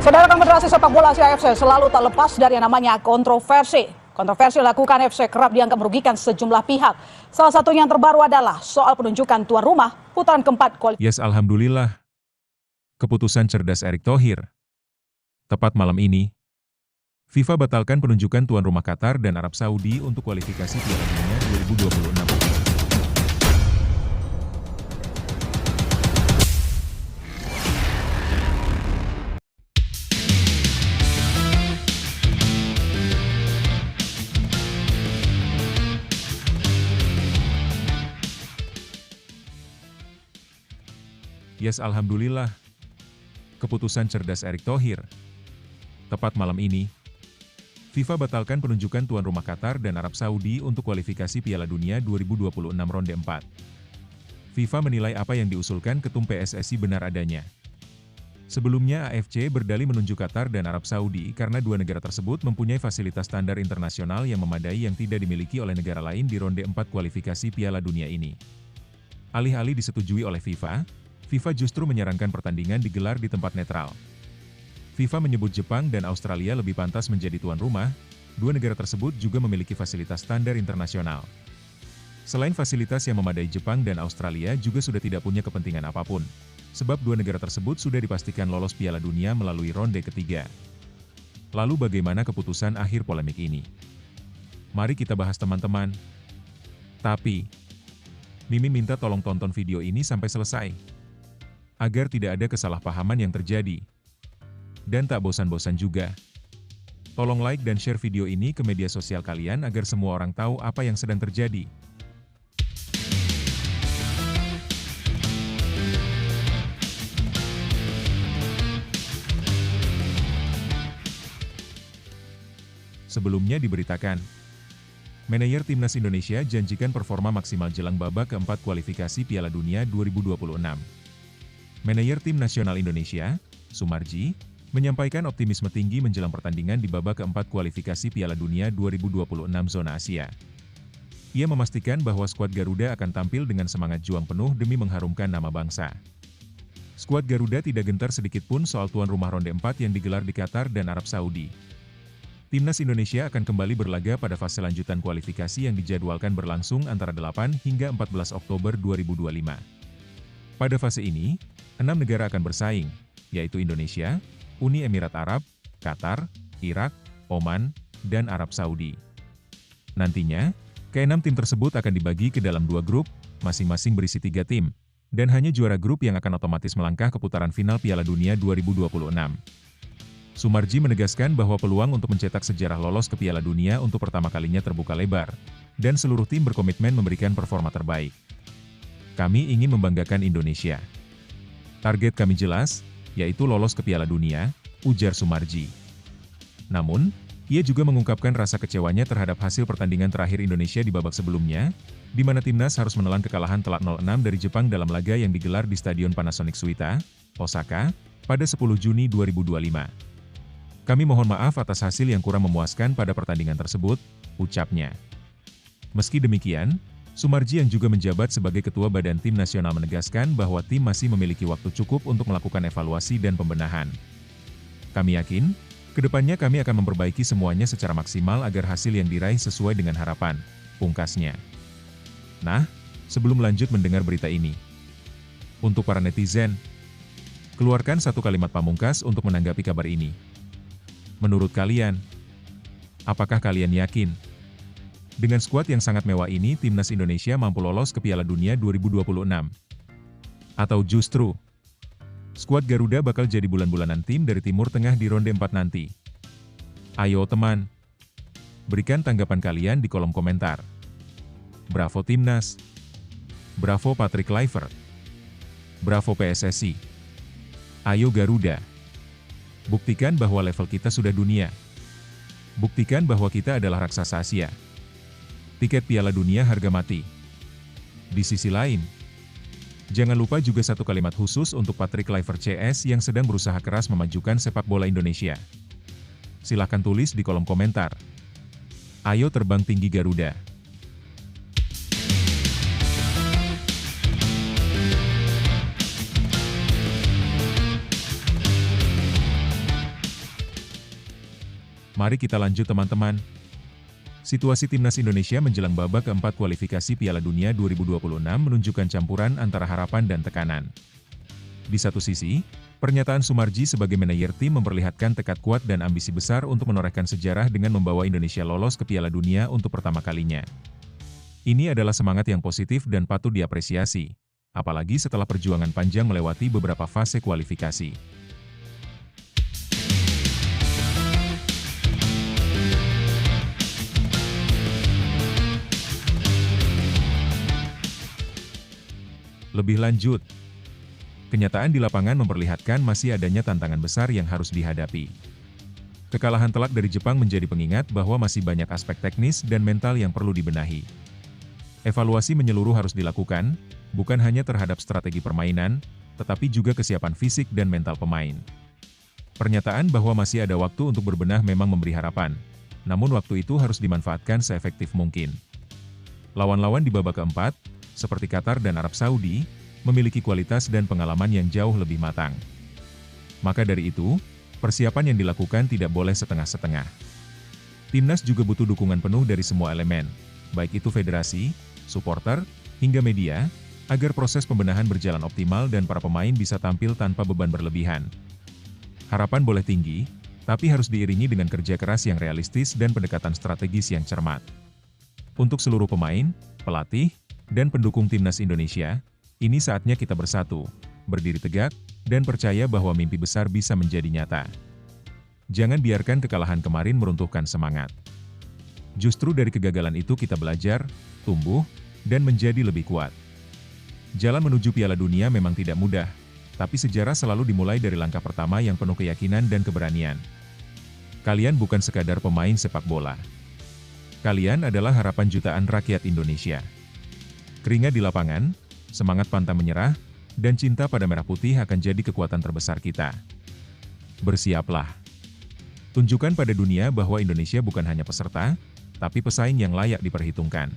Saudara, Konfederasi Sepak Bola Asia AFC selalu tak lepas dari yang namanya kontroversi. Kontroversi dilakukan FC kerap dianggap merugikan sejumlah pihak. Salah satunya yang terbaru adalah soal penunjukan tuan rumah putaran keempat kualifikasi. Yes, alhamdulillah. Keputusan cerdas Erick Thohir. Tepat malam ini, FIFA batalkan penunjukan tuan rumah Qatar dan Arab Saudi untuk kualifikasi Piala Dunia 2026. Yes, alhamdulillah. Keputusan cerdas Erick Thohir. Tepat malam ini, FIFA batalkan penunjukan tuan rumah Qatar dan Arab Saudi untuk kualifikasi Piala Dunia 2026 ronde 4. FIFA menilai apa yang diusulkan Ketum PSSI benar adanya. Sebelumnya AFC berdalih menunjuk Qatar dan Arab Saudi karena dua negara tersebut mempunyai fasilitas standar internasional yang memadai yang tidak dimiliki oleh negara lain di ronde 4 kualifikasi Piala Dunia ini. Alih-alih disetujui oleh FIFA justru menyarankan pertandingan digelar di tempat netral. FIFA menyebut Jepang dan Australia lebih pantas menjadi tuan rumah, dua negara tersebut juga memiliki fasilitas standar internasional. Selain fasilitas yang memadai, Jepang dan Australia juga sudah tidak punya kepentingan apapun, sebab dua negara tersebut sudah dipastikan lolos Piala Dunia melalui ronde ketiga. Lalu bagaimana keputusan akhir polemik ini? Mari kita bahas, teman-teman. Tapi, Mimin minta tolong tonton video ini sampai selesai, agar tidak ada kesalahpahaman yang terjadi. Dan tak bosan-bosan juga, tolong like dan share video ini ke media sosial kalian agar semua orang tahu apa yang sedang terjadi. Sebelumnya diberitakan, manajer Timnas Indonesia janjikan performa maksimal jelang babak keempat kualifikasi Piala Dunia 2026. Manajer Tim Nasional Indonesia, Sumarji, menyampaikan optimisme tinggi menjelang pertandingan di babak keempat kualifikasi Piala Dunia 2026 zona Asia. Ia memastikan bahwa skuad Garuda akan tampil dengan semangat juang penuh demi mengharumkan nama bangsa. Skuad Garuda tidak gentar sedikitpun soal tuan rumah ronde 4 yang digelar di Qatar dan Arab Saudi. Timnas Indonesia akan kembali berlaga pada fase lanjutan kualifikasi yang dijadwalkan berlangsung antara 8 hingga 14 Oktober 2025. Pada fase ini, 6 negara akan bersaing, yaitu Indonesia, Uni Emirat Arab, Qatar, Irak, Oman, dan Arab Saudi. Nantinya, ke-6 tim tersebut akan dibagi ke dalam 2 grup, masing-masing berisi 3 tim, dan hanya juara grup yang akan otomatis melangkah ke putaran final Piala Dunia 2026. Sumarji menegaskan bahwa peluang untuk mencetak sejarah lolos ke Piala Dunia untuk pertama kalinya terbuka lebar, dan seluruh tim berkomitmen memberikan performa terbaik. Kami ingin membanggakan Indonesia. Target kami jelas, yaitu lolos ke Piala Dunia, ujar Sumarji. Namun, ia juga mengungkapkan rasa kecewanya terhadap hasil pertandingan terakhir Indonesia di babak sebelumnya, di mana timnas harus menelan kekalahan telak 0-6 dari Jepang dalam laga yang digelar di Stadion Panasonic Suita, Osaka, pada 10 Juni 2025. Kami mohon maaf atas hasil yang kurang memuaskan pada pertandingan tersebut, ucapnya. Meski demikian, Sumarji yang juga menjabat sebagai Ketua Badan Tim Nasional menegaskan bahwa tim masih memiliki waktu cukup untuk melakukan evaluasi dan pembenahan. Kami yakin, kedepannya kami akan memperbaiki semuanya secara maksimal agar hasil yang diraih sesuai dengan harapan, pungkasnya. Nah, sebelum lanjut mendengar berita ini, untuk para netizen, keluarkan satu kalimat pamungkas untuk menanggapi kabar ini. Menurut kalian, apakah kalian yakin dengan skuad yang sangat mewah ini Timnas Indonesia mampu lolos ke Piala Dunia 2026? Atau justru, skuad Garuda bakal jadi bulan-bulanan tim dari Timur Tengah di ronde 4 nanti? Ayo teman, berikan tanggapan kalian di kolom komentar. Bravo Timnas, bravo Patrick Kluivert, bravo PSSI. Ayo Garuda, buktikan bahwa level kita sudah dunia. Buktikan bahwa kita adalah raksasa Asia. Tiket Piala Dunia harga mati. Di sisi lain, jangan lupa juga satu kalimat khusus untuk Patrick Kluivert CS yang sedang berusaha keras memajukan sepak bola Indonesia. Silahkan tulis di kolom komentar. Ayo terbang tinggi Garuda. Mari kita lanjut teman-teman. Situasi timnas Indonesia menjelang babak keempat kualifikasi Piala Dunia 2026 menunjukkan campuran antara harapan dan tekanan. Di satu sisi, pernyataan Sumarji sebagai manajer tim memperlihatkan tekad kuat dan ambisi besar untuk menorehkan sejarah dengan membawa Indonesia lolos ke Piala Dunia untuk pertama kalinya. Ini adalah semangat yang positif dan patut diapresiasi, apalagi setelah perjuangan panjang melewati beberapa fase kualifikasi. Lebih lanjut, kenyataan di lapangan memperlihatkan masih adanya tantangan besar yang harus dihadapi. Kekalahan telak dari Jepang menjadi pengingat bahwa masih banyak aspek teknis dan mental yang perlu dibenahi. Evaluasi menyeluruh harus dilakukan, bukan hanya terhadap strategi permainan, tetapi juga kesiapan fisik dan mental pemain. Pernyataan bahwa masih ada waktu untuk berbenah memang memberi harapan, namun waktu itu harus dimanfaatkan seefektif mungkin. Lawan-lawan di babak keempat, seperti Qatar dan Arab Saudi, memiliki kualitas dan pengalaman yang jauh lebih matang. Maka dari itu, persiapan yang dilakukan tidak boleh setengah-setengah. Timnas juga butuh dukungan penuh dari semua elemen, baik itu federasi, supporter, hingga media, agar proses pembenahan berjalan optimal dan para pemain bisa tampil tanpa beban berlebihan. Harapan boleh tinggi, tapi harus diiringi dengan kerja keras yang realistis dan pendekatan strategis yang cermat. Untuk seluruh pemain, pelatih, dan pendukung timnas Indonesia, ini saatnya kita bersatu, berdiri tegak, dan percaya bahwa mimpi besar bisa menjadi nyata. Jangan biarkan kekalahan kemarin meruntuhkan semangat. Justru dari kegagalan itu kita belajar, tumbuh, dan menjadi lebih kuat. Jalan menuju Piala Dunia memang tidak mudah, tapi sejarah selalu dimulai dari langkah pertama yang penuh keyakinan dan keberanian. Kalian bukan sekadar pemain sepak bola. Kalian adalah harapan jutaan rakyat Indonesia. Keringat di lapangan, semangat pantang menyerah, dan cinta pada merah putih akan jadi kekuatan terbesar kita. Bersiaplah. Tunjukkan pada dunia bahwa Indonesia bukan hanya peserta, tapi pesaing yang layak diperhitungkan.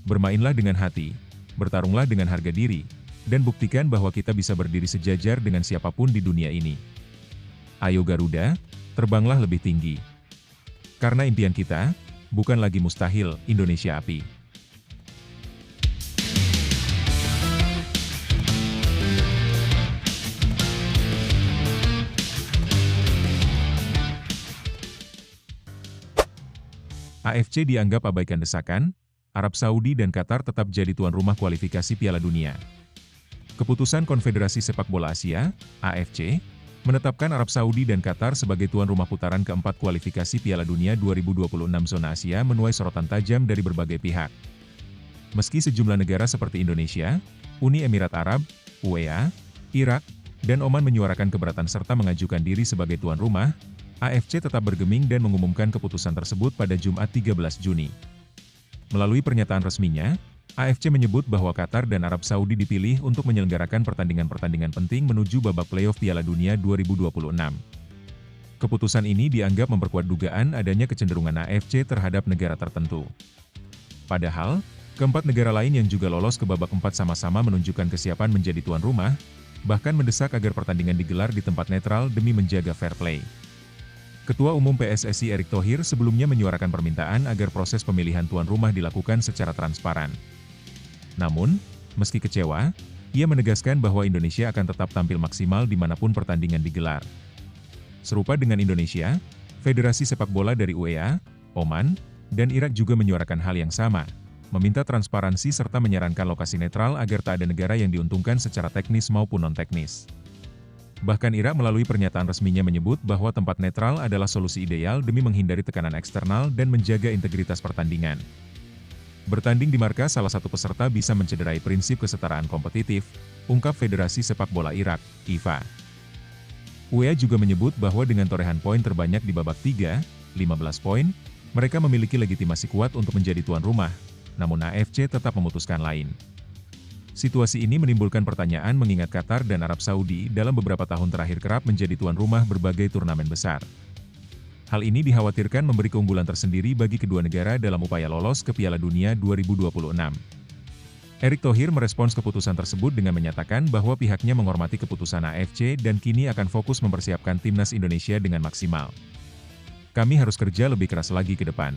Bermainlah dengan hati, bertarunglah dengan harga diri, dan buktikan bahwa kita bisa berdiri sejajar dengan siapapun di dunia ini. Ayo Garuda, terbanglah lebih tinggi. Karena impian kita, bukan lagi mustahil, Indonesia Api. AFC dianggap abaikan desakan, Arab Saudi dan Qatar tetap jadi tuan rumah kualifikasi Piala Dunia. Keputusan Konfederasi Sepak Bola Asia, AFC, menetapkan Arab Saudi dan Qatar sebagai tuan rumah putaran keempat kualifikasi Piala Dunia 2026 zona Asia menuai sorotan tajam dari berbagai pihak. Meski sejumlah negara seperti Indonesia, Uni Emirat Arab, UEA, Irak, dan Oman menyuarakan keberatan serta mengajukan diri sebagai tuan rumah, AFC tetap bergeming dan mengumumkan keputusan tersebut pada Jumat 13 Juni. Melalui pernyataan resminya, AFC menyebut bahwa Qatar dan Arab Saudi dipilih untuk menyelenggarakan pertandingan-pertandingan penting menuju babak playoff Piala Dunia 2026. Keputusan ini dianggap memperkuat dugaan adanya kecenderungan AFC terhadap negara tertentu. Padahal, keempat negara lain yang juga lolos ke babak empat sama-sama menunjukkan kesiapan menjadi tuan rumah, bahkan mendesak agar pertandingan digelar di tempat netral demi menjaga fair play. Ketua Umum PSSI Erick Thohir sebelumnya menyuarakan permintaan agar proses pemilihan tuan rumah dilakukan secara transparan. Namun, meski kecewa, ia menegaskan bahwa Indonesia akan tetap tampil maksimal dimanapun pertandingan digelar. Serupa dengan Indonesia, Federasi Sepak Bola dari UEA, Oman, dan Irak juga menyuarakan hal yang sama, meminta transparansi serta menyarankan lokasi netral agar tak ada negara yang diuntungkan secara teknis maupun non-teknis. Bahkan Irak melalui pernyataan resminya menyebut bahwa tempat netral adalah solusi ideal demi menghindari tekanan eksternal dan menjaga integritas pertandingan. Bertanding di markas salah satu peserta bisa mencederai prinsip kesetaraan kompetitif, ungkap Federasi Sepak Bola Irak, IFA. UEA juga menyebut bahwa dengan torehan poin terbanyak di babak 3, 15 poin, mereka memiliki legitimasi kuat untuk menjadi tuan rumah, namun AFC tetap memutuskan lain. Situasi ini menimbulkan pertanyaan mengingat Qatar dan Arab Saudi dalam beberapa tahun terakhir kerap menjadi tuan rumah berbagai turnamen besar. Hal ini dikhawatirkan memberi keunggulan tersendiri bagi kedua negara dalam upaya lolos ke Piala Dunia 2026. Erick Thohir merespons keputusan tersebut dengan menyatakan bahwa pihaknya menghormati keputusan AFC dan kini akan fokus mempersiapkan timnas Indonesia dengan maksimal. kami harus kerja lebih keras lagi ke depan.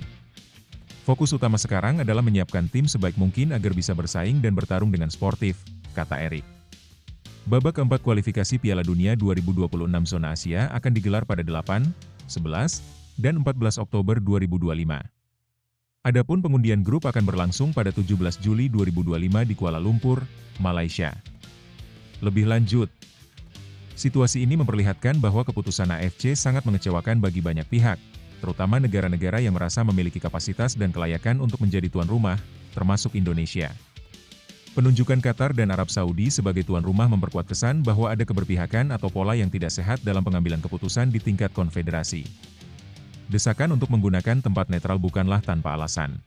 Fokus utama sekarang adalah menyiapkan tim sebaik mungkin agar bisa bersaing dan bertarung dengan sportif, kata Erik. Babak keempat kualifikasi Piala Dunia 2026 zona Asia akan digelar pada 8, 11, dan 14 Oktober 2025. Adapun pengundian grup akan berlangsung pada 17 Juli 2025 di Kuala Lumpur, Malaysia. Lebih lanjut, situasi ini memperlihatkan bahwa keputusan AFC sangat mengecewakan bagi banyak pihak, terutama negara-negara yang merasa memiliki kapasitas dan kelayakan untuk menjadi tuan rumah, termasuk Indonesia. Penunjukan Qatar dan Arab Saudi sebagai tuan rumah memperkuat kesan bahwa ada keberpihakan atau pola yang tidak sehat dalam pengambilan keputusan di tingkat konfederasi. Desakan untuk menggunakan tempat netral bukanlah tanpa alasan.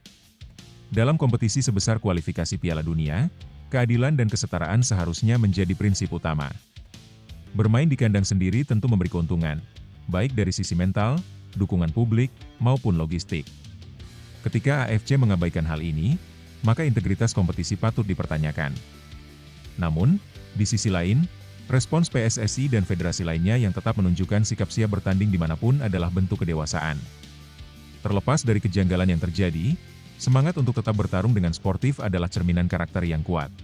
Dalam kompetisi sebesar kualifikasi Piala Dunia, keadilan dan kesetaraan seharusnya menjadi prinsip utama. Bermain di kandang sendiri tentu memberi keuntungan, baik dari sisi mental, dukungan publik, maupun logistik. Ketika AFC mengabaikan hal ini, maka integritas kompetisi patut dipertanyakan. Namun, di sisi lain, respons PSSI dan federasi lainnya yang tetap menunjukkan sikap siap bertanding dimanapun adalah bentuk kedewasaan. Terlepas dari kejanggalan yang terjadi, semangat untuk tetap bertarung dengan sportif adalah cerminan karakter yang kuat.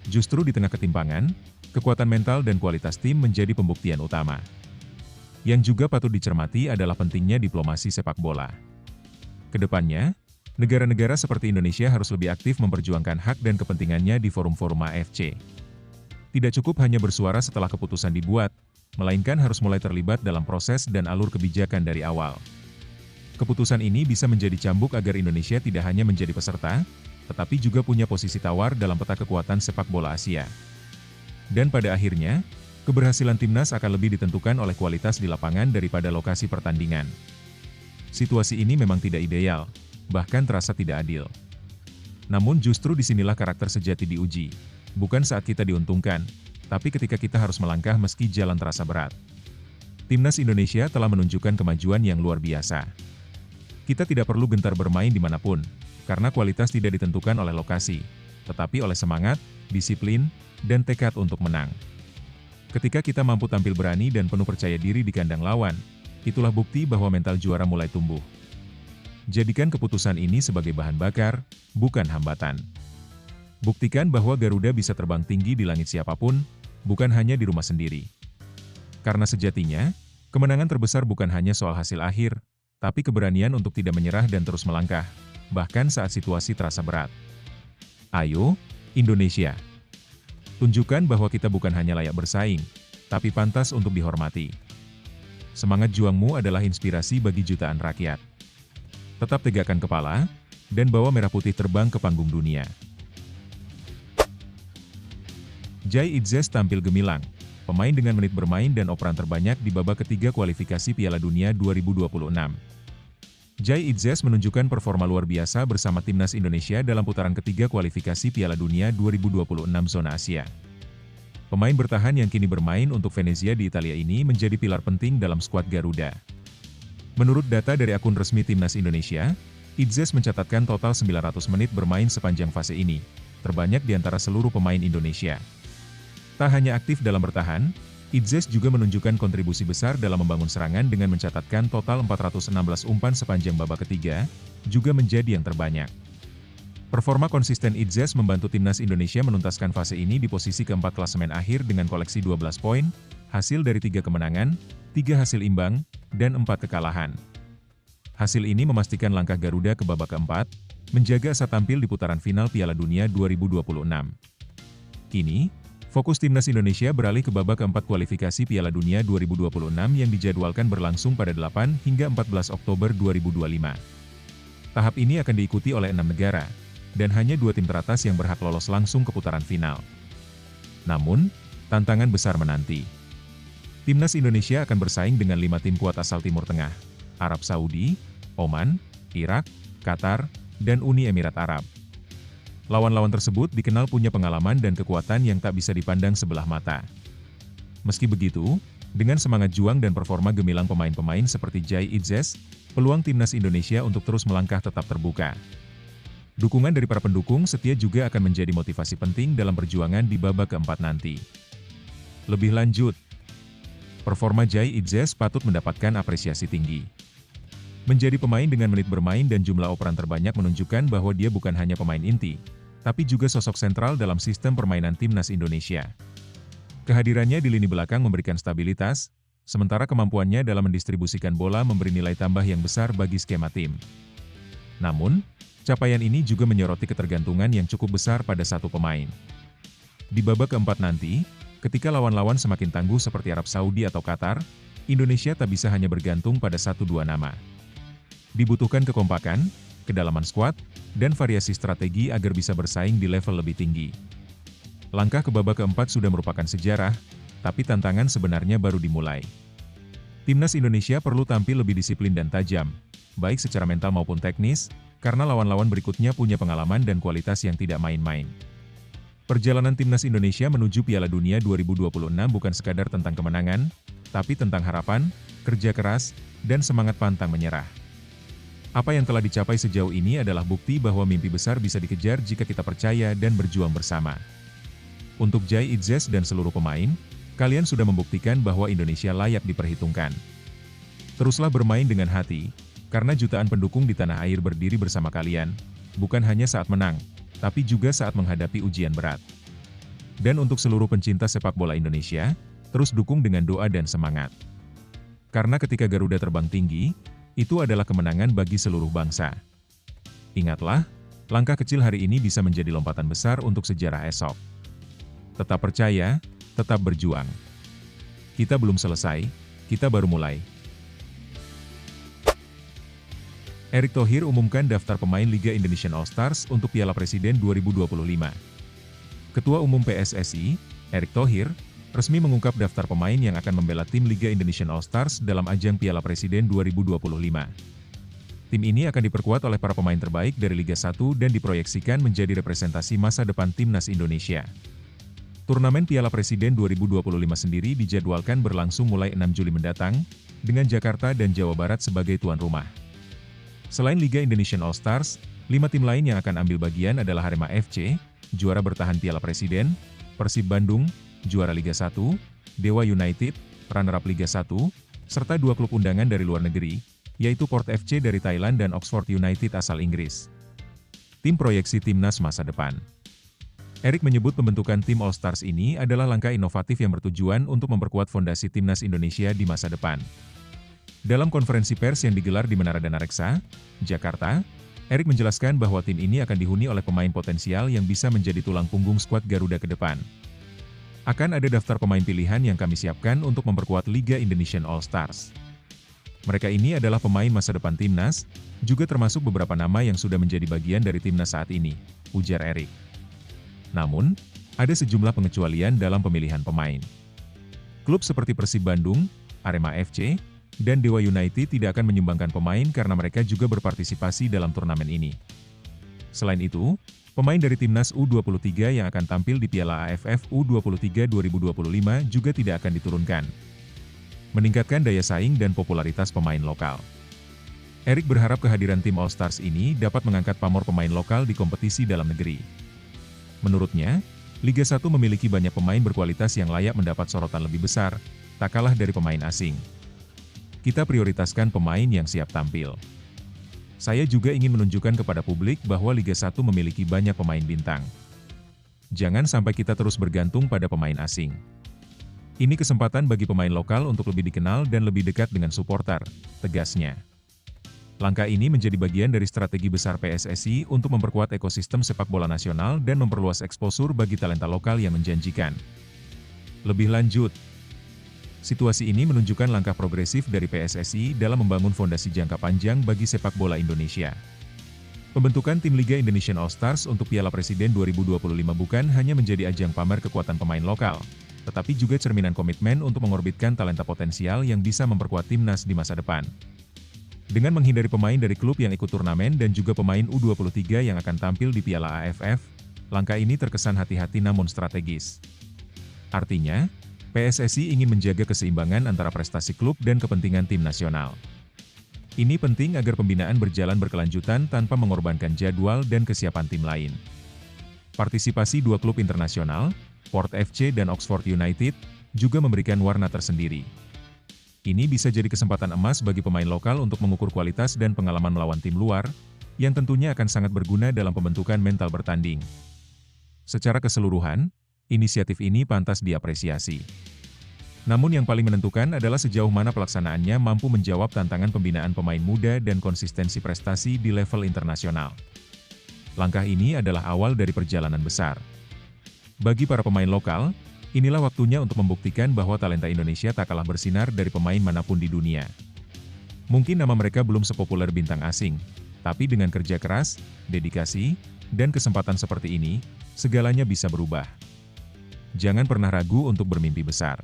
Justru di tengah ketimpangan, kekuatan mental dan kualitas tim menjadi pembuktian utama. Yang juga patut dicermati adalah pentingnya diplomasi sepak bola. Kedepannya, negara-negara seperti Indonesia harus lebih aktif memperjuangkan hak dan kepentingannya di forum-forum AFC. Tidak cukup hanya bersuara setelah keputusan dibuat, melainkan harus mulai terlibat dalam proses dan alur kebijakan dari awal. Keputusan ini bisa menjadi cambuk agar Indonesia tidak hanya menjadi peserta, tetapi juga punya posisi tawar dalam peta kekuatan sepak bola Asia. Dan pada akhirnya, keberhasilan timnas akan lebih ditentukan oleh kualitas di lapangan daripada lokasi pertandingan. Situasi ini memang tidak ideal, bahkan terasa tidak adil. Namun justru disinilah karakter sejati diuji, bukan saat kita diuntungkan, tapi ketika kita harus melangkah meski jalan terasa berat. Timnas Indonesia telah menunjukkan kemajuan yang luar biasa. Kita tidak perlu gentar bermain dimanapun, karena kualitas tidak ditentukan oleh lokasi, tetapi oleh semangat, disiplin, dan tekad untuk menang. Ketika kita mampu tampil berani dan penuh percaya diri di kandang lawan, itulah bukti bahwa mental juara mulai tumbuh. Jadikan keputusan ini sebagai bahan bakar, bukan hambatan. Buktikan bahwa Garuda bisa terbang tinggi di langit siapapun, bukan hanya di rumah sendiri. Karena sejatinya, kemenangan terbesar bukan hanya soal hasil akhir, tapi keberanian untuk tidak menyerah dan terus melangkah, bahkan saat situasi terasa berat. Ayo, Indonesia! Tunjukkan bahwa kita bukan hanya layak bersaing, tapi pantas untuk dihormati. Semangat juangmu adalah inspirasi bagi jutaan rakyat. Tetap tegakkan kepala, dan bawa merah putih terbang ke panggung dunia. Jai Itzes tampil gemilang, pemain dengan menit bermain dan operan terbanyak di babak ketiga kualifikasi Piala Dunia 2026. Jai Itzes menunjukkan performa luar biasa bersama timnas Indonesia dalam putaran ketiga kualifikasi Piala Dunia 2026 zona Asia. Pemain bertahan yang kini bermain untuk Venezia di Italia ini menjadi pilar penting dalam skuad Garuda. Menurut data dari akun resmi timnas Indonesia, Itzes mencatatkan total 900 menit bermain sepanjang fase ini, terbanyak di antara seluruh pemain Indonesia. Tak hanya aktif dalam bertahan, Itzes juga menunjukkan kontribusi besar dalam membangun serangan dengan mencatatkan total 416 umpan sepanjang babak ketiga, juga menjadi yang terbanyak. Performa konsisten Itzes membantu timnas Indonesia menuntaskan fase ini di posisi keempat klasemen akhir dengan koleksi 12 poin, hasil dari 3 kemenangan, 3 hasil imbang, dan 4 kekalahan. Hasil ini memastikan langkah Garuda ke babak keempat, menjaga asa tampil di putaran final Piala Dunia 2026. Kini, fokus timnas Indonesia beralih ke babak keempat kualifikasi Piala Dunia 2026 yang dijadwalkan berlangsung pada 8 hingga 14 Oktober 2025. Tahap ini akan diikuti oleh 6 negara, dan hanya 2 tim teratas yang berhak lolos langsung ke putaran final. Namun, tantangan besar menanti. Timnas Indonesia akan bersaing dengan 5 tim kuat asal Timur Tengah, Arab Saudi, Oman, Irak, Qatar, dan Uni Emirat Arab. Lawan-lawan tersebut dikenal punya pengalaman dan kekuatan yang tak bisa dipandang sebelah mata. Meski begitu, dengan semangat juang dan performa gemilang pemain-pemain seperti Jai Itzes, peluang timnas Indonesia untuk terus melangkah tetap terbuka. Dukungan dari para pendukung setia juga akan menjadi motivasi penting dalam perjuangan di babak keempat nanti. Lebih lanjut, performa Jai Itzes patut mendapatkan apresiasi tinggi. Menjadi pemain dengan menit bermain dan jumlah operan terbanyak menunjukkan bahwa dia bukan hanya pemain inti, tapi juga sosok sentral dalam sistem permainan timnas Indonesia. Kehadirannya di lini belakang memberikan stabilitas, sementara kemampuannya dalam mendistribusikan bola memberi nilai tambah yang besar bagi skema tim. Namun, capaian ini juga menyoroti ketergantungan yang cukup besar pada satu pemain. Di babak keempat nanti, ketika lawan-lawan semakin tangguh seperti Arab Saudi atau Qatar, Indonesia tak bisa hanya bergantung pada 1-2 nama. Dibutuhkan kekompakan, kedalaman skuad, dan variasi strategi agar bisa bersaing di level lebih tinggi. Langkah ke babak keempat sudah merupakan sejarah, tapi tantangan sebenarnya baru dimulai. Timnas Indonesia perlu tampil lebih disiplin dan tajam, baik secara mental maupun teknis, karena lawan-lawan berikutnya punya pengalaman dan kualitas yang tidak main-main. Perjalanan Timnas Indonesia menuju Piala Dunia 2026 bukan sekadar tentang kemenangan, tapi tentang harapan, kerja keras, dan semangat pantang menyerah. Apa yang telah dicapai sejauh ini adalah bukti bahwa mimpi besar bisa dikejar jika kita percaya dan berjuang bersama. Untuk Jai Idzes dan seluruh pemain, kalian sudah membuktikan bahwa Indonesia layak diperhitungkan. Teruslah bermain dengan hati, karena jutaan pendukung di tanah air berdiri bersama kalian, bukan hanya saat menang, tapi juga saat menghadapi ujian berat. Dan untuk seluruh pencinta sepak bola Indonesia, terus dukung dengan doa dan semangat. Karena ketika Garuda terbang tinggi, itu adalah kemenangan bagi seluruh bangsa. Ingatlah, langkah kecil hari ini bisa menjadi lompatan besar untuk sejarah esok. Tetap percaya, tetap berjuang. Kita belum selesai, kita baru mulai. Erick Thohir umumkan daftar pemain Liga Indonesian All-Stars untuk Piala Presiden 2025. Ketua Umum PSSI, Erick Thohir, resmi mengungkap daftar pemain yang akan membela tim Liga Indonesian All-Stars dalam ajang Piala Presiden 2025. Tim ini akan diperkuat oleh para pemain terbaik dari Liga 1 dan diproyeksikan menjadi representasi masa depan Timnas Indonesia. Turnamen Piala Presiden 2025 sendiri dijadwalkan berlangsung mulai 6 Juli mendatang, dengan Jakarta dan Jawa Barat sebagai tuan rumah. Selain Liga Indonesian All-Stars, 5 tim lain yang akan ambil bagian adalah Arema FC, juara bertahan Piala Presiden, Persib Bandung, juara Liga 1, Dewa United, runner-up Liga 1, serta 2 klub undangan dari luar negeri, yaitu Port FC dari Thailand dan Oxford United asal Inggris. Tim proyeksi Timnas masa depan. Erick menyebut pembentukan tim All-Stars ini adalah langkah inovatif yang bertujuan untuk memperkuat fondasi Timnas Indonesia di masa depan. Dalam konferensi pers yang digelar di Menara Dana Reksa, Jakarta, Erick menjelaskan bahwa tim ini akan dihuni oleh pemain potensial yang bisa menjadi tulang punggung skuad Garuda ke depan. Akan ada daftar pemain pilihan yang kami siapkan untuk memperkuat Liga Indonesian All-Stars. Mereka ini adalah pemain masa depan Timnas, juga termasuk beberapa nama yang sudah menjadi bagian dari Timnas saat ini, ujar Erick. Namun, ada sejumlah pengecualian dalam pemilihan pemain. Klub seperti Persib Bandung, Arema FC, dan Dewa United tidak akan menyumbangkan pemain karena mereka juga berpartisipasi dalam turnamen ini. Selain itu, pemain dari Timnas U23 yang akan tampil di Piala AFF U23 2025 juga tidak akan diturunkan. Meningkatkan daya saing dan popularitas pemain lokal. Erick berharap kehadiran tim All-Stars ini dapat mengangkat pamor pemain lokal di kompetisi dalam negeri. Menurutnya, Liga 1 memiliki banyak pemain berkualitas yang layak mendapat sorotan lebih besar, tak kalah dari pemain asing. Kita prioritaskan pemain yang siap tampil. Saya juga ingin menunjukkan kepada publik bahwa Liga 1 memiliki banyak pemain bintang. Jangan sampai kita terus bergantung pada pemain asing. Ini kesempatan bagi pemain lokal untuk lebih dikenal dan lebih dekat dengan supporter, tegasnya. Langkah ini menjadi bagian dari strategi besar PSSI untuk memperkuat ekosistem sepak bola nasional dan memperluas eksposur bagi talenta lokal yang menjanjikan. Lebih lanjut, situasi ini menunjukkan langkah progresif dari PSSI dalam membangun fondasi jangka panjang bagi sepak bola Indonesia. Pembentukan tim Liga Indonesian All-Stars untuk Piala Presiden 2025 bukan hanya menjadi ajang pamer kekuatan pemain lokal, tetapi juga cerminan komitmen untuk mengorbitkan talenta potensial yang bisa memperkuat Timnas di masa depan. Dengan menghindari pemain dari klub yang ikut turnamen dan juga pemain U23 yang akan tampil di Piala AFF, langkah ini terkesan hati-hati namun strategis. Artinya, PSSI ingin menjaga keseimbangan antara prestasi klub dan kepentingan tim nasional. Ini penting agar pembinaan berjalan berkelanjutan tanpa mengorbankan jadwal dan kesiapan tim lain. Partisipasi 2 klub internasional, Port FC dan Oxford United, juga memberikan warna tersendiri. Ini bisa jadi kesempatan emas bagi pemain lokal untuk mengukur kualitas dan pengalaman melawan tim luar, yang tentunya akan sangat berguna dalam pembentukan mental bertanding. Secara keseluruhan, inisiatif ini pantas diapresiasi. Namun yang paling menentukan adalah sejauh mana pelaksanaannya mampu menjawab tantangan pembinaan pemain muda dan konsistensi prestasi di level internasional. Langkah ini adalah awal dari perjalanan besar. Bagi para pemain lokal, inilah waktunya untuk membuktikan bahwa talenta Indonesia tak kalah bersinar dari pemain manapun di dunia. Mungkin nama mereka belum sepopuler bintang asing, tapi dengan kerja keras, dedikasi, dan kesempatan seperti ini, segalanya bisa berubah. Jangan pernah ragu untuk bermimpi besar.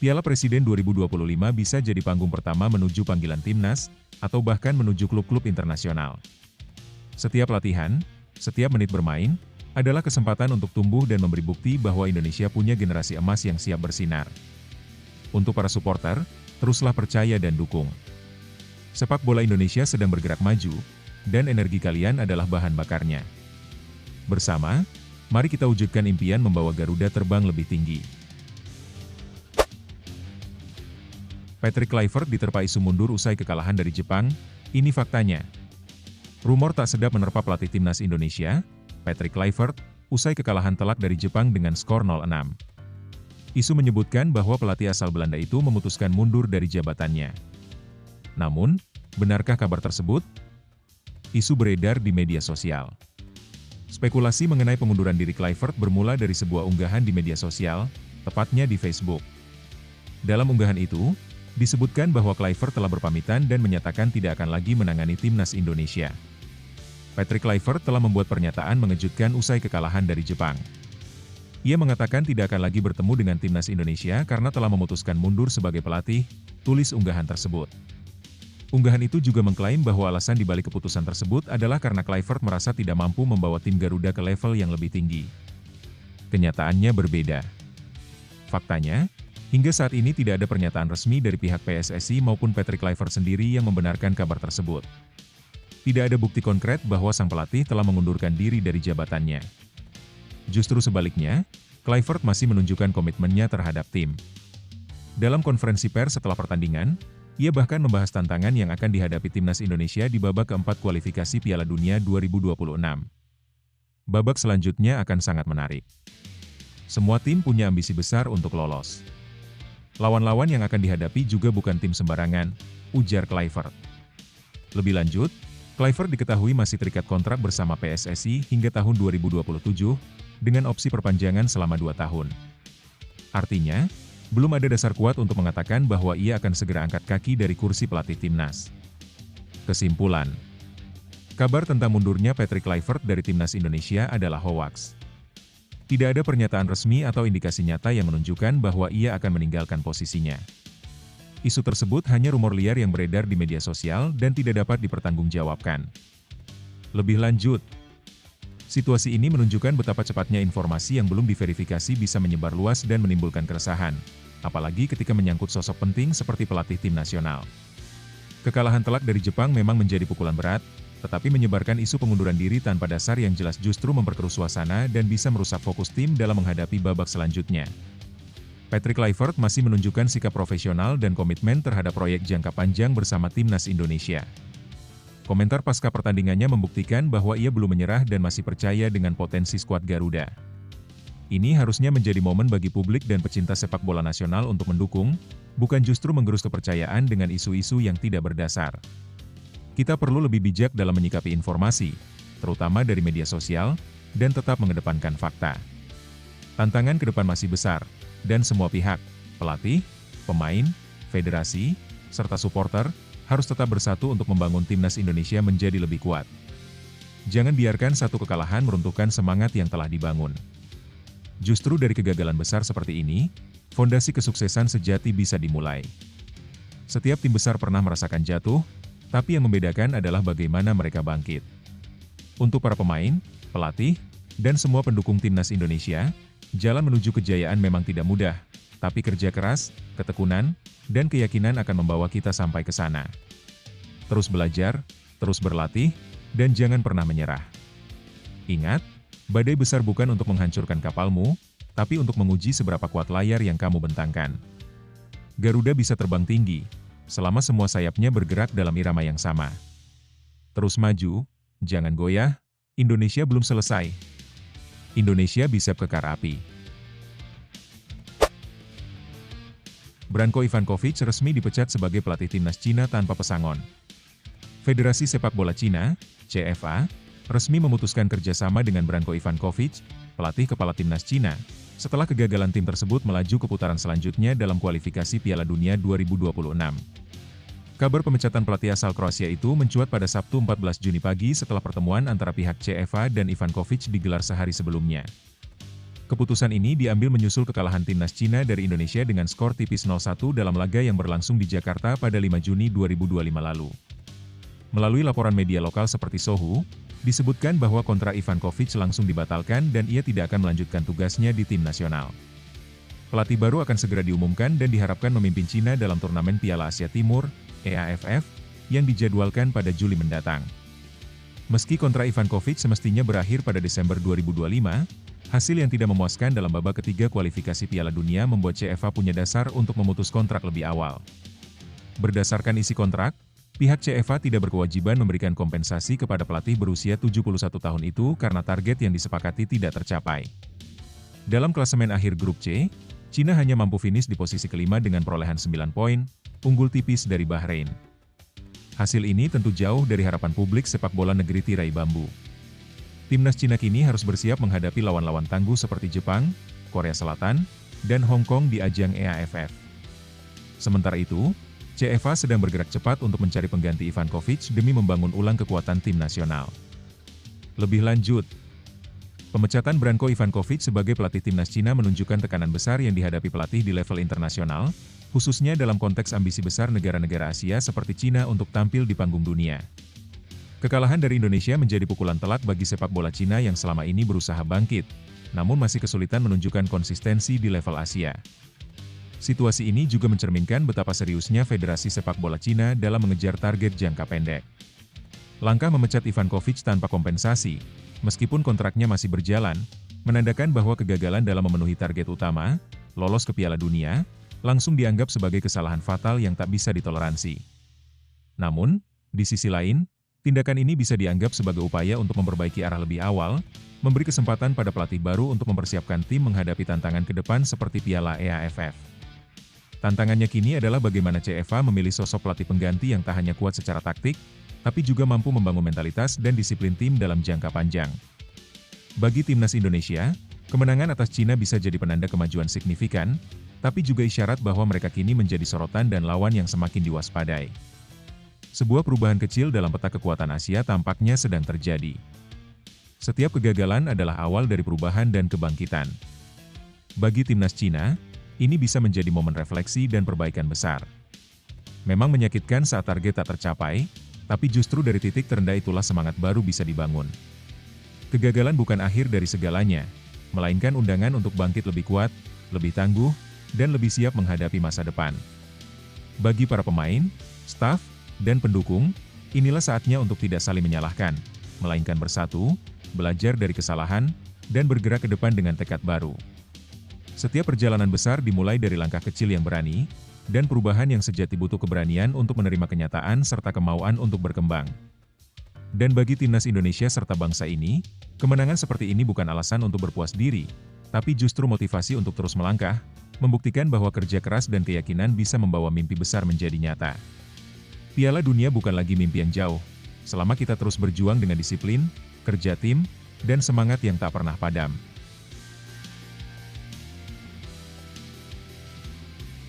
Piala Presiden 2025 bisa jadi panggung pertama menuju panggilan timnas, atau bahkan menuju klub-klub internasional. Setiap latihan, setiap menit bermain, adalah kesempatan untuk tumbuh dan memberi bukti bahwa Indonesia punya generasi emas yang siap bersinar. Untuk para supporter, teruslah percaya dan dukung. Sepak bola Indonesia sedang bergerak maju, dan energi kalian adalah bahan bakarnya. Bersama, mari kita wujudkan impian membawa Garuda terbang lebih tinggi. Patrick Kluivert diterpa isu mundur usai kekalahan dari Jepang, ini faktanya. Rumor tak sedap menerpa pelatih timnas Indonesia, Patrick Kluivert, usai kekalahan telak dari Jepang dengan skor 0-6. Isu menyebutkan bahwa pelatih asal Belanda itu memutuskan mundur dari jabatannya. Namun, benarkah kabar tersebut? Isu beredar di media sosial. Spekulasi mengenai pengunduran diri Kluivert bermula dari sebuah unggahan di media sosial, tepatnya di Facebook. Dalam unggahan itu, disebutkan bahwa Kluivert telah berpamitan dan menyatakan tidak akan lagi menangani timnas Indonesia. Patrick Kluivert telah membuat pernyataan mengejutkan usai kekalahan dari Jepang. Ia mengatakan tidak akan lagi bertemu dengan timnas Indonesia karena telah memutuskan mundur sebagai pelatih, tulis unggahan tersebut. Unggahan itu juga mengklaim bahwa alasan dibalik keputusan tersebut adalah karena Kluivert merasa tidak mampu membawa tim Garuda ke level yang lebih tinggi. Kenyataannya berbeda. Faktanya, hingga saat ini tidak ada pernyataan resmi dari pihak PSSI maupun Patrick Kluivert sendiri yang membenarkan kabar tersebut. Tidak ada bukti konkret bahwa sang pelatih telah mengundurkan diri dari jabatannya. Justru sebaliknya, Kluivert masih menunjukkan komitmennya terhadap tim. Dalam konferensi pers setelah pertandingan, ia bahkan membahas tantangan yang akan dihadapi timnas Indonesia di babak keempat kualifikasi Piala Dunia 2026. Babak selanjutnya akan sangat menarik. Semua tim punya ambisi besar untuk lolos. Lawan-lawan yang akan dihadapi juga bukan tim sembarangan, ujar Kluivert. Lebih lanjut, Kluivert diketahui masih terikat kontrak bersama PSSI hingga tahun 2027, dengan opsi perpanjangan selama 2 tahun. Artinya, belum ada dasar kuat untuk mengatakan bahwa ia akan segera angkat kaki dari kursi pelatih timnas. Kesimpulan, kabar tentang mundurnya Patrick Kluivert dari timnas Indonesia adalah hoaks. Tidak ada pernyataan resmi atau indikasi nyata yang menunjukkan bahwa ia akan meninggalkan posisinya. Isu tersebut hanya rumor liar yang beredar di media sosial dan tidak dapat dipertanggungjawabkan. Lebih lanjut, situasi ini menunjukkan betapa cepatnya informasi yang belum diverifikasi bisa menyebar luas dan menimbulkan keresahan, apalagi ketika menyangkut sosok penting seperti pelatih tim nasional. Kekalahan telak dari Jepang memang menjadi pukulan berat, tetapi menyebarkan isu pengunduran diri tanpa dasar yang jelas justru memperkeruh suasana dan bisa merusak fokus tim dalam menghadapi babak selanjutnya. Patrick Kluivert masih menunjukkan sikap profesional dan komitmen terhadap proyek jangka panjang bersama timnas Indonesia. Komentar pasca pertandingannya membuktikan bahwa ia belum menyerah dan masih percaya dengan potensi skuad Garuda. Ini harusnya menjadi momen bagi publik dan pecinta sepak bola nasional untuk mendukung, bukan justru menggerus kepercayaan dengan isu-isu yang tidak berdasar. Kita perlu lebih bijak dalam menyikapi informasi, terutama dari media sosial, dan tetap mengedepankan fakta. Tantangan ke depan masih besar, dan semua pihak, pelatih, pemain, federasi, serta supporter, harus tetap bersatu untuk membangun timnas Indonesia menjadi lebih kuat. Jangan biarkan satu kekalahan meruntuhkan semangat yang telah dibangun. Justru dari kegagalan besar seperti ini, fondasi kesuksesan sejati bisa dimulai. Setiap tim besar pernah merasakan jatuh, tapi yang membedakan adalah bagaimana mereka bangkit. Untuk para pemain, pelatih, dan semua pendukung timnas Indonesia, jalan menuju kejayaan memang tidak mudah, tapi kerja keras, ketekunan, dan keyakinan akan membawa kita sampai ke sana. Terus belajar, terus berlatih, dan jangan pernah menyerah. Ingat, badai besar bukan untuk menghancurkan kapalmu, tapi untuk menguji seberapa kuat layar yang kamu bentangkan. Garuda bisa terbang tinggi, selama semua sayapnya bergerak dalam irama yang sama. Terus maju, jangan goyah, Indonesia belum selesai. Indonesia bisa kekar api. Branko Ivankovic resmi dipecat sebagai pelatih timnas Cina tanpa pesangon. Federasi Sepak Bola Cina, CFA, resmi memutuskan kerjasama dengan Branko Ivankovic, pelatih kepala timnas Cina, setelah kegagalan tim tersebut melaju ke putaran selanjutnya dalam kualifikasi Piala Dunia 2026. Kabar pemecatan pelatih asal Kroasia itu mencuat pada Sabtu 14 Juni pagi setelah pertemuan antara pihak CFA dan Ivankovic digelar sehari sebelumnya. Keputusan ini diambil menyusul kekalahan timnas Cina dari Indonesia dengan skor tipis 0-1 dalam laga yang berlangsung di Jakarta pada 5 Juni 2025 lalu. Melalui laporan media lokal seperti Sohu, disebutkan bahwa kontrak Ivankovic langsung dibatalkan dan ia tidak akan melanjutkan tugasnya di tim nasional. Pelatih baru akan segera diumumkan dan diharapkan memimpin Cina dalam turnamen Piala Asia Timur, EAFF, yang dijadwalkan pada Juli mendatang. Meski kontrak Ivankovic semestinya berakhir pada Desember 2025, hasil yang tidak memuaskan dalam babak ketiga kualifikasi Piala Dunia membuat CFA punya dasar untuk memutus kontrak lebih awal. Berdasarkan isi kontrak, pihak CFA tidak berkewajiban memberikan kompensasi kepada pelatih berusia 71 tahun itu karena target yang disepakati tidak tercapai. Dalam klasemen akhir grup C, Cina hanya mampu finish di posisi kelima dengan perolehan 9 poin, unggul tipis dari Bahrain. Hasil ini tentu jauh dari harapan publik sepak bola negeri tirai bambu. Timnas Cina kini harus bersiap menghadapi lawan-lawan tangguh seperti Jepang, Korea Selatan, dan Hong Kong di ajang EAFF. Sementara itu, CFA sedang bergerak cepat untuk mencari pengganti Ivankovic demi membangun ulang kekuatan tim nasional. Lebih lanjut, pemecatan Branko Ivankovic sebagai pelatih timnas Cina menunjukkan tekanan besar yang dihadapi pelatih di level internasional, khususnya dalam konteks ambisi besar negara-negara Asia seperti Cina untuk tampil di panggung dunia. Kekalahan dari Indonesia menjadi pukulan telak bagi sepak bola Cina yang selama ini berusaha bangkit, namun masih kesulitan menunjukkan konsistensi di level Asia. Situasi ini juga mencerminkan betapa seriusnya Federasi Sepak Bola Cina dalam mengejar target jangka pendek. Langkah memecat Ivankovic tanpa kompensasi, meskipun kontraknya masih berjalan, menandakan bahwa kegagalan dalam memenuhi target utama, lolos ke Piala Dunia, langsung dianggap sebagai kesalahan fatal yang tak bisa ditoleransi. Namun, di sisi lain, tindakan ini bisa dianggap sebagai upaya untuk memperbaiki arah lebih awal, memberi kesempatan pada pelatih baru untuk mempersiapkan tim menghadapi tantangan ke depan seperti Piala EAFF. Tantangannya kini adalah bagaimana CFA memilih sosok pelatih pengganti yang tak hanya kuat secara taktik, tapi juga mampu membangun mentalitas dan disiplin tim dalam jangka panjang. Bagi timnas Indonesia, kemenangan atas Cina bisa jadi penanda kemajuan signifikan, tapi juga isyarat bahwa mereka kini menjadi sorotan dan lawan yang semakin diwaspadai. Sebuah perubahan kecil dalam peta kekuatan Asia tampaknya sedang terjadi. Setiap kegagalan adalah awal dari perubahan dan kebangkitan. Bagi timnas Cina, ini bisa menjadi momen refleksi dan perbaikan besar. Memang menyakitkan saat target tak tercapai, tapi justru dari titik terendah itulah semangat baru bisa dibangun. Kegagalan bukan akhir dari segalanya, melainkan undangan untuk bangkit lebih kuat, lebih tangguh, dan lebih siap menghadapi masa depan. Bagi para pemain, staf, dan pendukung, inilah saatnya untuk tidak saling menyalahkan, melainkan bersatu, belajar dari kesalahan, dan bergerak ke depan dengan tekad baru. Setiap perjalanan besar dimulai dari langkah kecil yang berani, dan perubahan yang sejati butuh keberanian untuk menerima kenyataan serta kemauan untuk berkembang. Dan bagi timnas Indonesia serta bangsa ini, kemenangan seperti ini bukan alasan untuk berpuas diri, tapi justru motivasi untuk terus melangkah, membuktikan bahwa kerja keras dan keyakinan bisa membawa mimpi besar menjadi nyata. Piala Dunia bukan lagi mimpi yang jauh, selama kita terus berjuang dengan disiplin, kerja tim, dan semangat yang tak pernah padam.